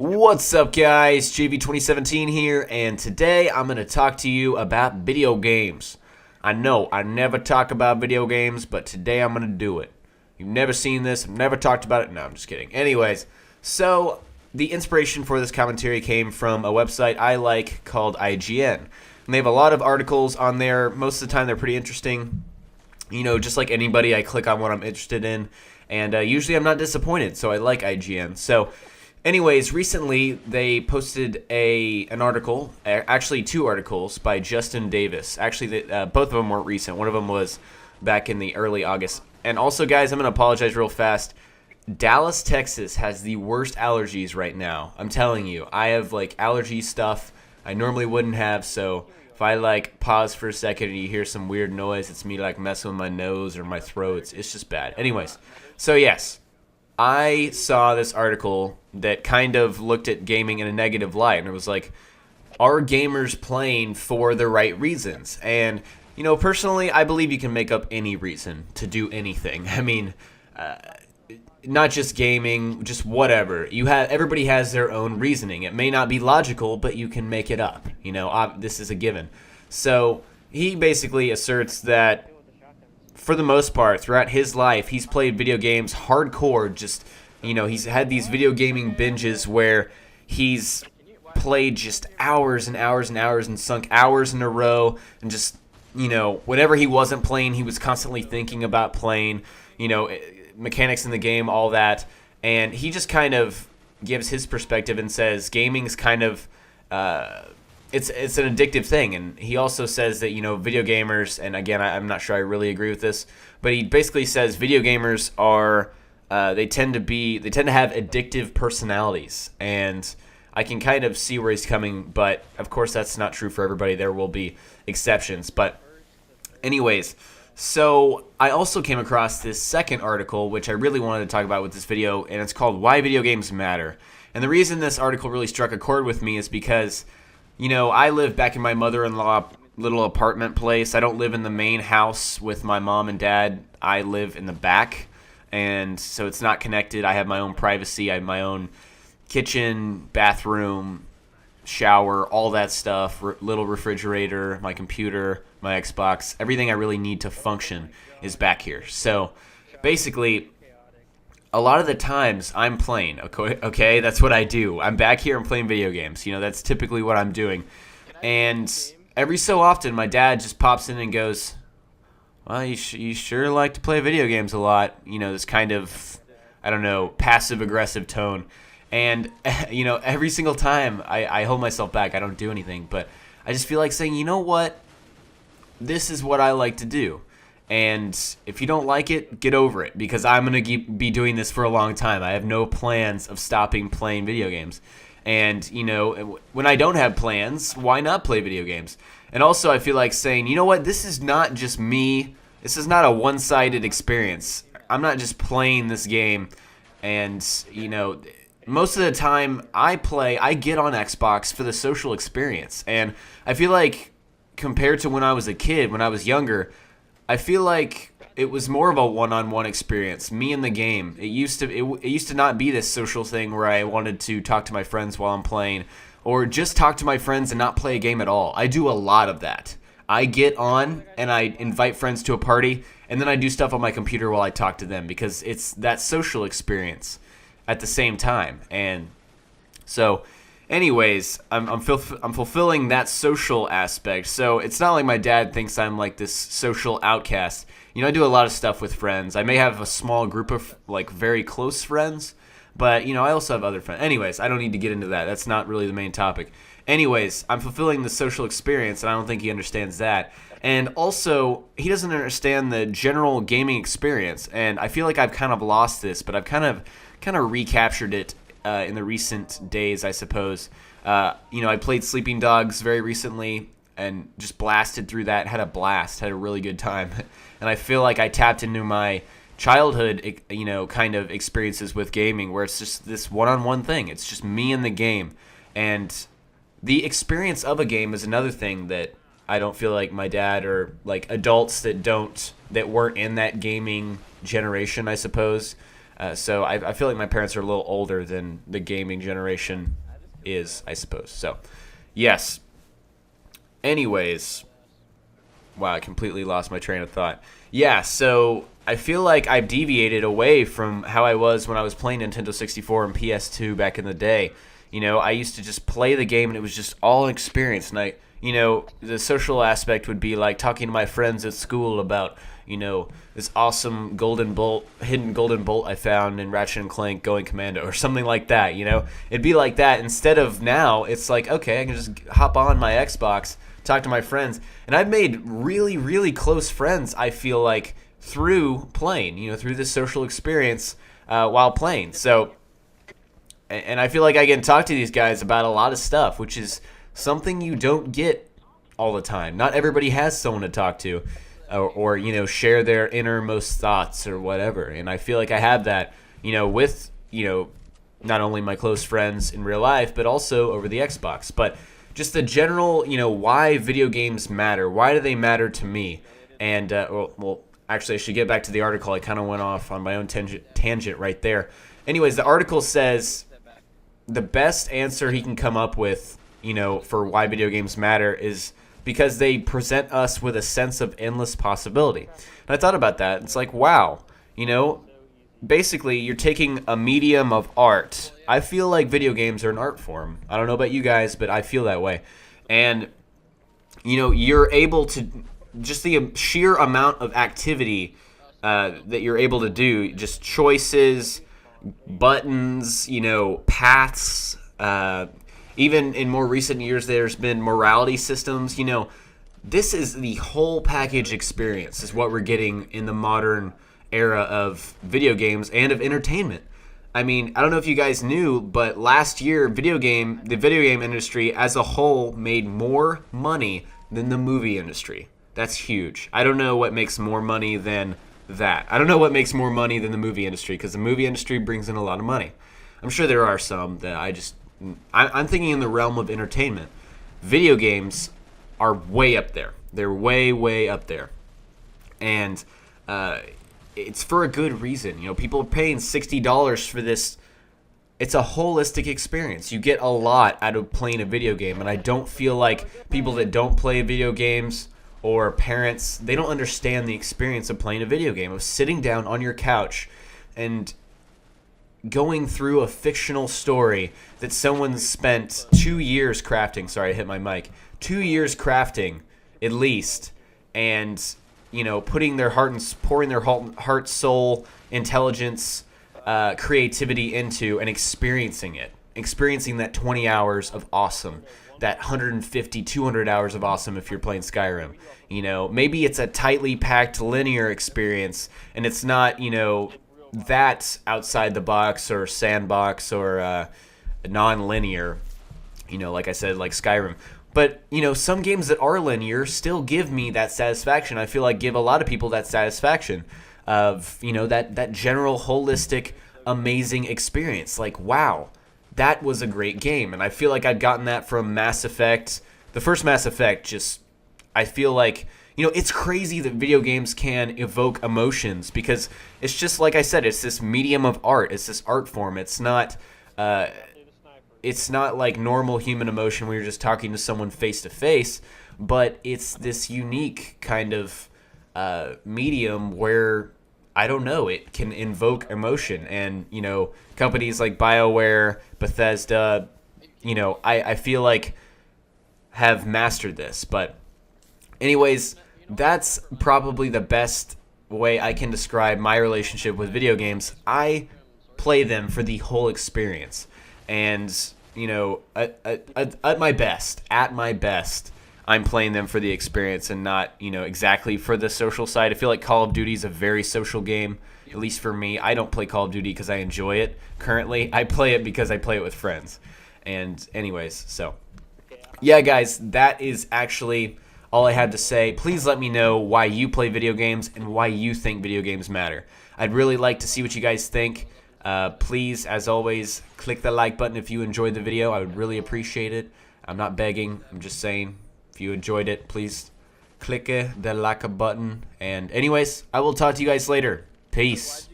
What's up, guys? JV2017 here, and today I'm going to talk to you about video games. I know I never talk about video games, but today I'm going to do it. You've never seen this, I've never talked about it. No, I'm just kidding. Anyways, so the inspiration for this commentary came from a website I like called IGN. And they have a lot of articles on there. Most of the time they're pretty interesting. You know, just like anybody, I click on what I'm interested in, and usually I'm not disappointed, so I like IGN. So anyways, recently they posted an article, actually two articles by Justin Davis. Actually, both of them weren't recent. One of them was back in the early August. And also, guys, I'm going to apologize real fast. Dallas, Texas has the worst allergies right now. I'm telling you, I have like allergy stuff I normally wouldn't have, so if I like pause for a second and you hear some weird noise, it's me like messing with my nose or my throat. It's just bad. Anyways, so yes, I saw this article that kind of looked at gaming in a negative light, and it was like, are gamers playing for the right reasons? And, you know, personally, I believe you can make up any reason to do anything. I mean, not just gaming, just whatever. Everybody has their own reasoning. It may not be logical, but you can make it up. You know, this is a given. So he basically asserts that for the most part, throughout his life, he's played video games hardcore. Just, you know, he's had these video gaming binges where he's played just hours and hours and hours and sunk hours in a row, and just, you know, whenever he wasn't playing, he was constantly thinking about playing, you know, mechanics in the game, all that. And he just kind of gives his perspective and says gaming's kind of it's an addictive thing. And he also says that, you know, video gamers, and again, I'm not sure I really agree with this, but he basically says video gamers are they tend to have addictive personalities. And I can kind of see where he's coming, but of course that's not true for everybody. There will be exceptions. But anyways, so I also came across this second article, which I really wanted to talk about with this video, and it's called Why Video Games Matter. And the reason this article really struck a chord with me is because, you know, I live back in my mother-in-law little apartment place. I don't live in the main house with my mom and dad. I live in the back, and so it's not connected. I have my own privacy. I have my own kitchen, bathroom, shower, all that stuff, little refrigerator, my computer, my Xbox, everything I really need to function is back here. So basically, a lot of the times I'm playing, okay? That's what I do. I'm back here and playing video games. You know, that's typically what I'm doing. And every so often, my dad just pops in and goes, well, you sure like to play video games a lot. You know, this kind of, I don't know, passive-aggressive tone. And, you know, every single time I hold myself back. I don't do anything. But I just feel like saying, you know what? This is what I like to do. And if you don't like it, get over it. Because I'm going to be doing this for a long time. I have no plans of stopping playing video games. And, you know, when I don't have plans, why not play video games? And also I feel like saying, you know what? This is not just me. This is not a one-sided experience. I'm not just playing this game and, you know, most of the time I get on Xbox for the social experience. And I feel like compared to when I was a kid, when I was younger, I feel like it was more of a one-on-one experience, me and the game. It used to not be this social thing where I wanted to talk to my friends while I'm playing, or just talk to my friends and not play a game at all. I do a lot of that. I get on and I invite friends to a party, and then I do stuff on my computer while I talk to them, because it's that social experience at the same time. And so anyways, I'm fulfilling that social aspect. So it's not like my dad thinks I'm like this social outcast. You know, I do a lot of stuff with friends. I may have a small group of like very close friends, but you know, I also have other friends. Anyways, I don't need to get into that. That's not really the main topic. Anyways, I'm fulfilling the social experience, and I don't think he understands that. And also, he doesn't understand the general gaming experience. And I feel like I've kind of lost this, but I've kind of recaptured it in the recent days, I suppose. You know, I played Sleeping Dogs very recently and just blasted through that, had a really good time. And I feel like I tapped into my childhood, you know, kind of experiences with gaming, where it's just this one-on-one thing. It's just me and the game. And the experience of a game is another thing that I don't feel like my dad, or like adults that weren't in that gaming generation, I suppose, So I feel like my parents are a little older than the gaming generation is, I suppose. So, yes. Anyways, wow, I completely lost my train of thought. Yeah, so I feel like I've deviated away from how I was when I was playing Nintendo 64 and PS2 back in the day. You know, I used to just play the game and it was just all an experience. And the social aspect would be like talking to my friends at school about, this awesome hidden golden bolt I found in Ratchet and Clank Going Commando or something like that, It'd be like that. Instead of now, it's like, okay, I can just hop on my Xbox, talk to my friends. And I've made really, really close friends, I feel like, through playing, through this social experience while playing. So, and I feel like I can talk to these guys about a lot of stuff, which is something you don't get all the time. Not everybody has someone to talk to or share their innermost thoughts or whatever. And I feel like I have that, with, not only my close friends in real life, but also over the Xbox. But just the general, why video games matter. Why do they matter to me? And, actually, I should get back to the article. I kind of went off on my own tangent right there. Anyways, the article says the best answer he can come up with, for why video games matter is because they present us with a sense of endless possibility. And I thought about that. It's like, wow, basically you're taking a medium of art. I feel like video games are an art form. I don't know about you guys, but I feel that way. And, you're able to, just the sheer amount of activity that you're able to do, just choices, buttons, paths, even in more recent years, there's been morality systems. This is the whole package experience is what we're getting in the modern era of video games and of entertainment. I mean, I don't know if you guys knew, but last year, the video game industry as a whole made more money than the movie industry. That's huge. I don't know what makes more money than that. I don't know what makes more money than the movie industry, because the movie industry brings in a lot of money. I'm sure there are some that I'm thinking in the realm of entertainment. Video games are way up there. They're way, way up there. And it's for a good reason. People are paying $60 for this. It's a holistic experience. You get a lot out of playing a video game. And I don't feel like people that don't play video games or parents, they don't understand the experience of playing a video game, of sitting down on your couch and going through a fictional story that someone spent 2 years crafting. Sorry, I hit my mic. 2 years crafting, at least, and pouring their heart, soul, intelligence, creativity into and experiencing it. Experiencing that 20 hours of awesome, that 150, 200 hours of awesome if you're playing Skyrim. Maybe it's a tightly packed linear experience, and it's not, that outside the box or sandbox or non-linear, like I said, like Skyrim. But, some games that are linear still give me that satisfaction. I feel like give a lot of people that satisfaction of, that general holistic, amazing experience. Like, wow, that was a great game. And I feel like I've gotten that from Mass Effect. The first Mass Effect I feel like, it's crazy that video games can evoke emotions, because it's just like I said, it's this medium of art. It's this art form. It's not like normal human emotion where you're just talking to someone face to face, but it's this unique kind of medium where, I don't know, it can invoke emotion. And, companies like BioWare, Bethesda, I feel like have mastered this. But anyways, that's probably the best way I can describe my relationship with video games. I play them for the whole experience. And, at my best, I'm playing them for the experience and not, exactly for the social side. I feel like Call of Duty is a very social game, at least for me. I don't play Call of Duty because I enjoy it currently. I play it because I play it with friends. And anyways, so, yeah, guys, that is actually all I had to say. Please let me know why you play video games and why you think video games matter. I'd really like to see what you guys think. Please, as always, click the like button if you enjoyed the video. I would really appreciate it. I'm not begging. I'm just saying, if you enjoyed it, please click the like button. And anyways, I will talk to you guys later. Peace.